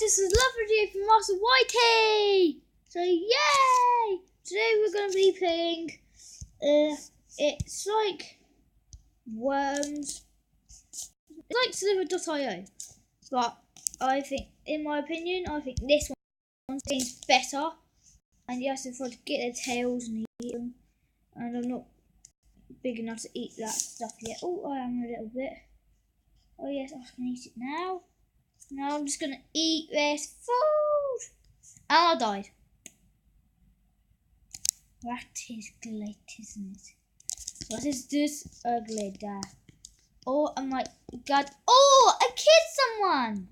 this is slitherio from Master Whitey! So yay! Today we're going to be playing, it's like worms, it's like slitherio, but I think, in my opinion, I think this one's better, and you have to try to get their tails and eat them, and I'm not big enough to eat that stuff yet. Oh, I am a little bit. Oh yes, I can eat it now. Now I'm just going to eat this food. And I died. That is great, isn't it? What is this ugly guy? Oh my god. Oh, I killed someone.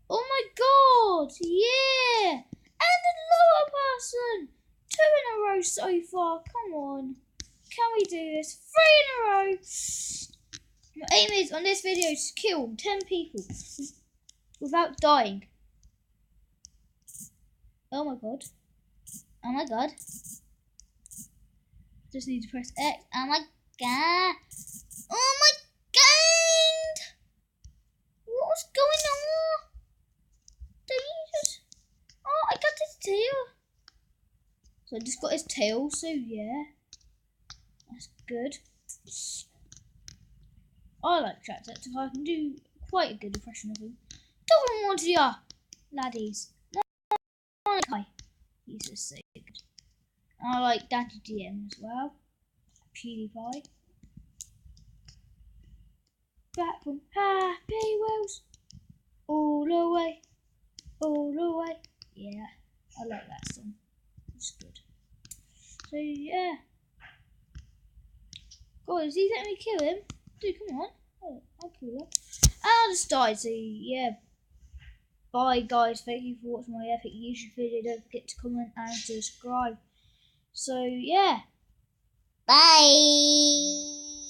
Oh my god. Yeah. And another person. 2 in a row so far. Come on. Can we do this? 3 in a row. My aim is on this video to kill 10 people without dying. Oh my god. Oh my god. Just need to press X. Oh my god. Oh my god. What's going on? Did you just... Oh, I got his tail. So I just got his tail, so yeah. That's good. I like Tractor, I can do quite a good impression of him. Don't want to ya, laddies. Hi. He's just so good. I like Daddy DM as well. PewDiePie. Back from Happy Wheels. All the way. All the way. Yeah, I like that song. It's good. So yeah. Guys, he's let me kill him. Dude, come on. Oh, I'll kill him. I just died, so yeah. Bye guys, thank you for watching my epic YouTube video. Don't forget to comment and subscribe. So yeah. Bye.